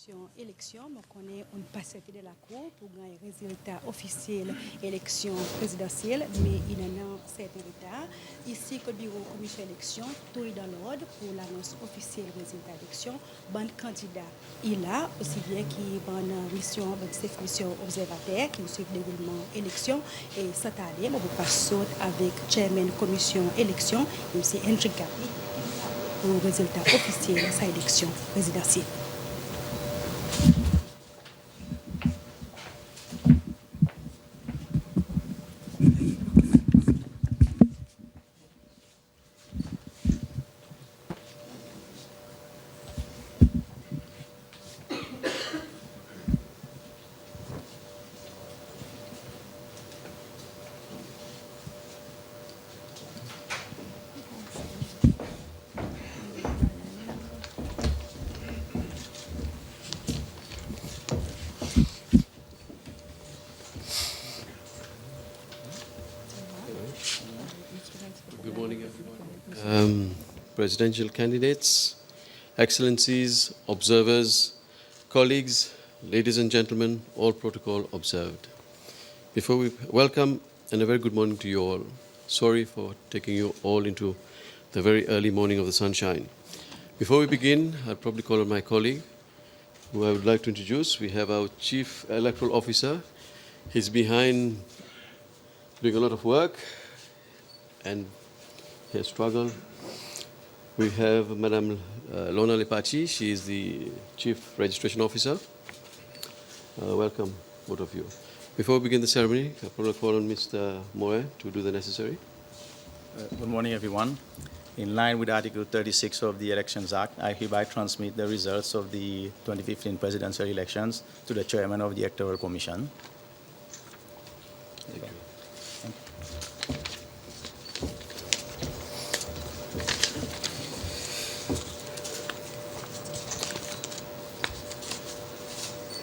commission élection, on connaît une passette de la Cour pour gagner résultat officiel élection présidentielle, mais il y en a certains retards. Ici, que le bureau commission élection, tout est dans l'ordre pour l'annonce officielle résultat élection. Bon candidat, il a aussi bien qui bonne mission, cette mission observateur qui suit le déroulement élection. Et cette année, on va passer avec chairman commission élection, M. Hendrik Gabi, pour le résultat officiel de sa élection présidentielle. Good morning, everyone. Presidential candidates, excellencies, observers, colleagues, ladies and gentlemen, all protocol observed. Before we welcome and a very good morning to you all. Sorry for taking you all into the very early morning of the sunshine. Before we begin, I'll probably call on my colleague, who I would like to introduce. We have our Chief Electoral Officer. He's behind doing a lot of work and he has struggled. We have Madame Lona Lepachi. She is the Chief Registration Officer. Welcome, both of you. Before we begin the ceremony, I'll probably call on Mr. Moe to do the necessary. Good morning, everyone. In line with Article 36 of the Elections Act, I hereby transmit the results of the 2015 presidential elections to the Chairman of the Electoral Commission. Thank you.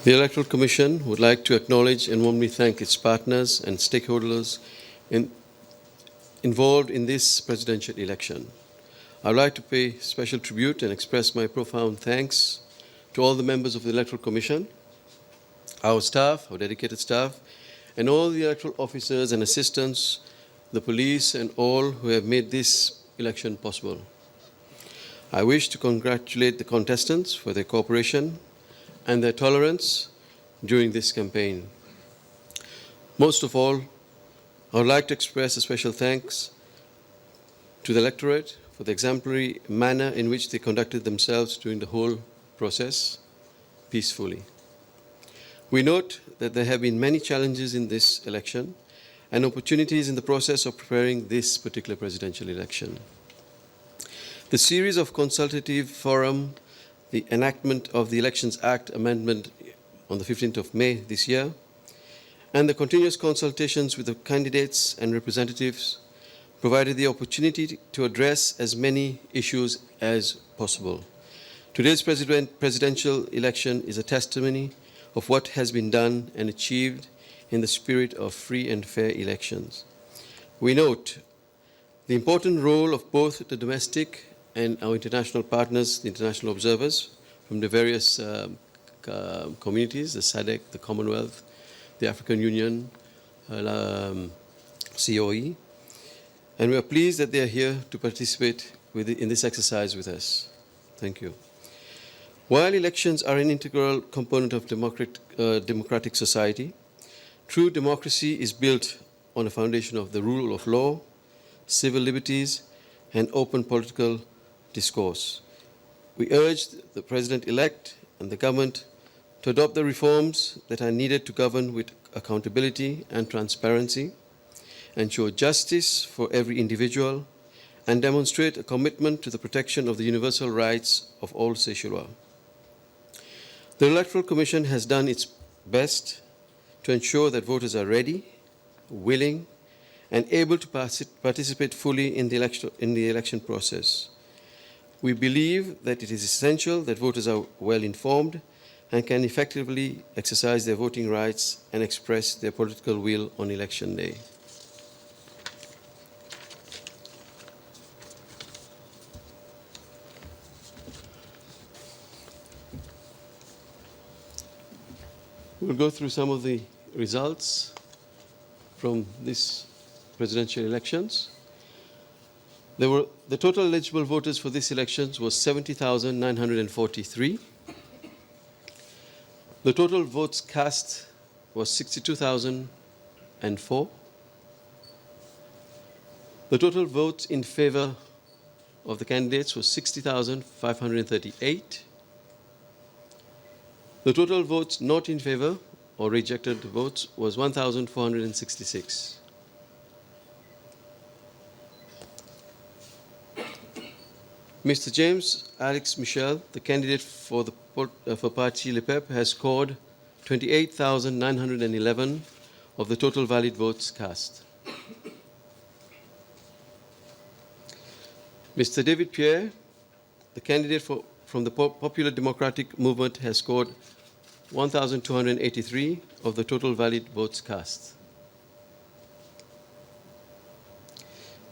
The Electoral Commission would like to acknowledge and warmly thank its partners and stakeholders involved in this presidential election. I would like to pay special tribute and express my profound thanks to all the members of the Electoral Commission, our staff, our dedicated staff, and all the electoral officers and assistants, the police, and all who have made this election possible. I wish to congratulate the contestants for their cooperation and their tolerance during this campaign. Most of all, I would like to express a special thanks to the electorate for the exemplary manner in which they conducted themselves during the whole process peacefully. We note that there have been many challenges in this election and opportunities in the process of preparing this particular presidential election. The series of consultative forum, the enactment of the Elections Act amendment on the 15th of May this year, and the continuous consultations with the candidates and representatives provided the opportunity to address as many issues as possible. Today's presidential election is a testimony of what has been done and achieved in the spirit of free and fair elections. We note the important role of both the domestic and our international partners, the international observers from the various communities, the SADC, the Commonwealth, the African Union, COE, and we are pleased that they are here to participate in this exercise with us. Thank you. While elections are an integral component of democratic society, true democracy is built on a foundation of the rule of law, civil liberties, and open political discourse. We urge the President-elect and the government to adopt the reforms that are needed to govern with accountability and transparency, ensure justice for every individual, and demonstrate a commitment to the protection of the universal rights of all Seychellois. The Electoral Commission has done its best to ensure that voters are ready, willing, and able to participate fully in the election process. We believe that it is essential that voters are well informed and can effectively exercise their voting rights and express their political will on election day. We'll go through some of the results from this presidential elections. The total eligible voters for this elections was 70,943. The total votes cast was 62,004. The total votes in favor of the candidates was 60,538. The total votes not in favor or rejected votes was 1,466. Mr. James Alex Michel, the candidate for Parti Le Peuple, has scored 28,911 of the total valid votes cast. Mr. David Pierre, the candidate from the Popular Democratic Movement, has scored 1,283 of the total valid votes cast.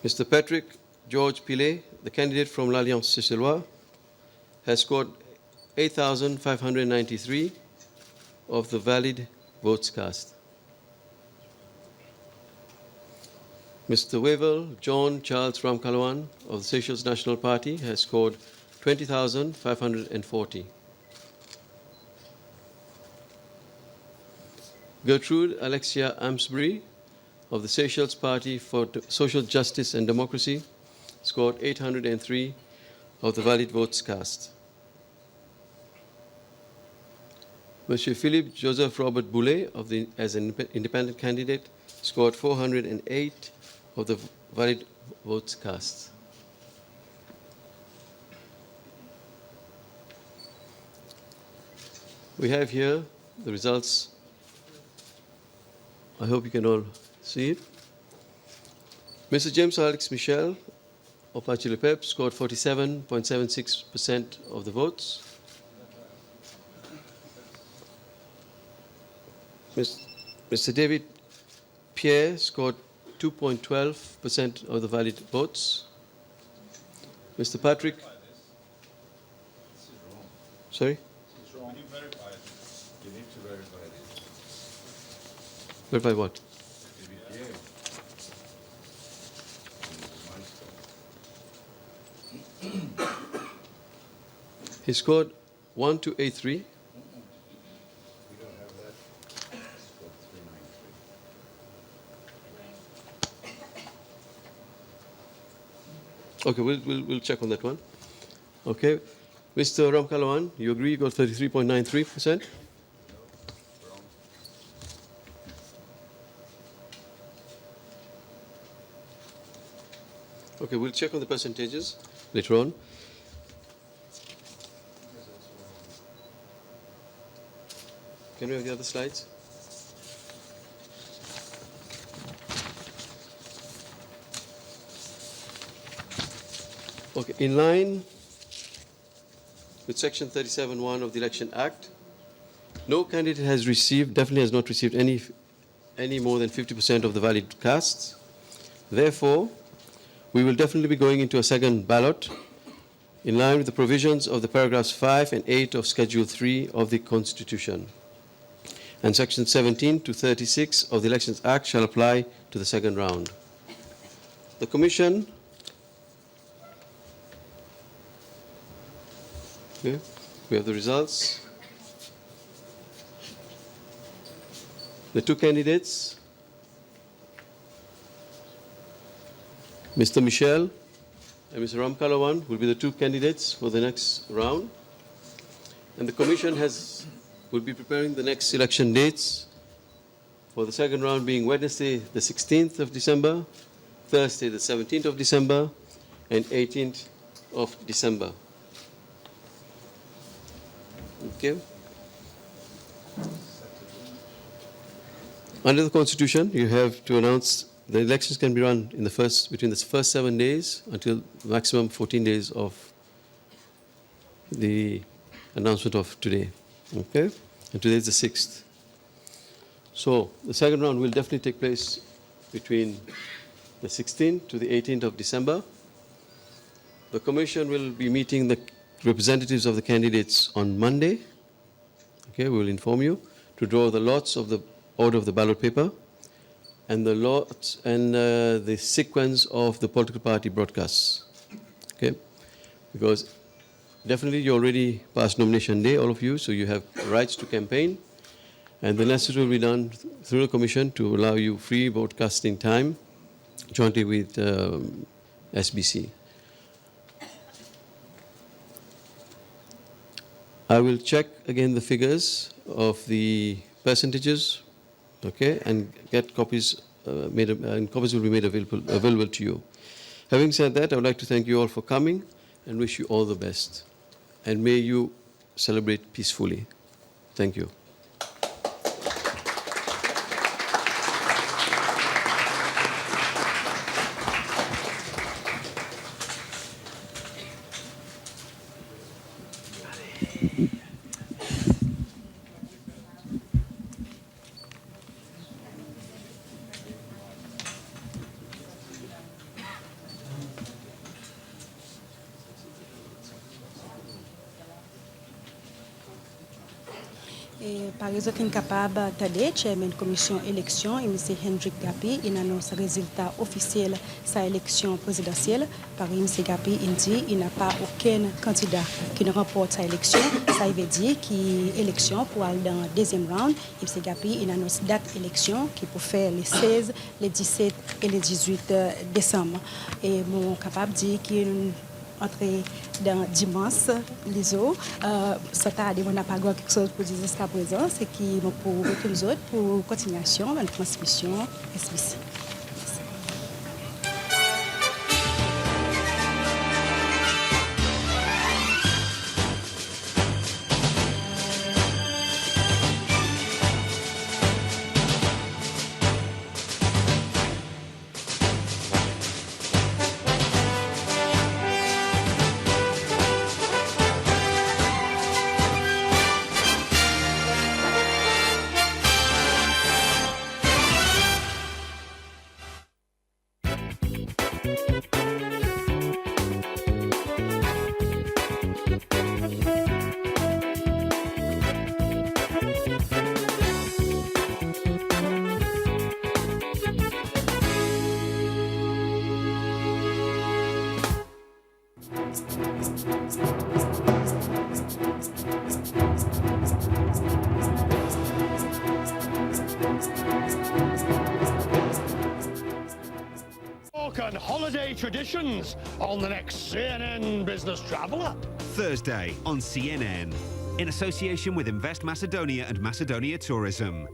Mr. Patrick George Pilet, the candidate from l'Alliance Seychellois, has scored 8,593 of the valid votes cast. Mr. Wavell John Charles Ramkalawan of the Seychelles National Party has scored 20,540. Gertrude Alexia Amsbury of the Seychelles Party for Social Justice and Democracy scored 803 of the valid votes cast. Monsieur Philippe Joseph Robert Boulet, as an independent candidate, scored 408 of the valid votes cast. We have here the results. I hope you can all see it. Mr. James Alex Michel of Parti Le Peuple scored 47.76% of the votes. Mr. David Pierre scored 2.12% of the valid votes. Mr. Patrick. Sorry? It's wrong. You verify it. You need to verify it. Verify what? He scored 1283. We don't have that. It's called 393. Okay, we'll check on that one. Okay. Mr. Ramkalawan, you agree you got 33.93%? Okay, we'll check on the percentages later on. Can we have the other slides? Okay, in line with Section 37(1) of the Election Act, no candidate has received, definitely has not received any more than 50% of the valid casts. Therefore, we will definitely be going into a second ballot in line with the provisions of the paragraphs 5 and 8 of Schedule 3 of the Constitution. And Section 17 to 36 of the Elections Act shall apply to the second round. The Commission, okay, we have the results. The two candidates, Mr. Michel and Mr. Ramkalawan, will be the two candidates for the next round. And the Commission will be preparing the next election dates for the second round, being Wednesday, the 16th of December, Thursday, the 17th of December, and 18th of December. Okay. Under the Constitution, you have to announce the elections can be run in between the first 7 days until maximum 14 days of the announcement of today. Okay? And today is the 6th. So the second round will definitely take place between the 16th to the 18th of December. The Commission will be meeting the representatives of the candidates on Monday. Okay, we will inform you to draw the lots of the order of the ballot paper and the lots and the sequence of the political party broadcasts. Okay? Because definitely you already passed nomination day, all of you, so you have rights to campaign. And the necessary will be done through the Commission to allow you free broadcasting time jointly with SBC. I will check again the figures of the percentages, okay, and get copies copies will be made available to you. Having said that, I would like to thank you all for coming and wish you all the best. And may you celebrate peacefully. Thank you. Par exemple, incapable d'attendre, chairman commission élection, et M. Hendrik Gapi, il annonce résultat officiel de sa élection présidentielle. Par M. Gapi, il dit qu'il n'a pas aucun candidat qui ne remporte sa élection. Ça veut dire qu'il élection pour aller dans le deuxième round. M. Gapi, il annonce date élection qui peut faire les 16, les 17 et les 18 décembre. Et mon capable dit qu'il entrer dans dimanche les autres ça t'a dit on n'a pas quelque chose pour dire jusqu'à présent c'est qui pour tous les autres pour continuation de la transmission SBC. And holiday traditions on the next CNN Business Traveller. Thursday on CNN, in association with Invest Macedonia and Macedonia Tourism.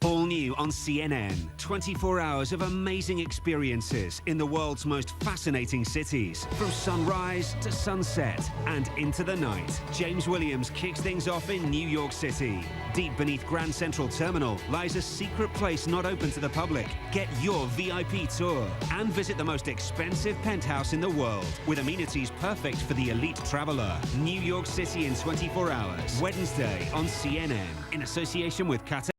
All new on CNN, 24 hours of amazing experiences in the world's most fascinating cities. From sunrise to sunset and into the night, James Williams kicks things off in New York City. Deep beneath Grand Central Terminal lies a secret place not open to the public. Get your VIP tour and visit the most expensive penthouse in the world with amenities perfect for the elite traveler. New York City in 24 hours, Wednesday on CNN, in association with Qatar.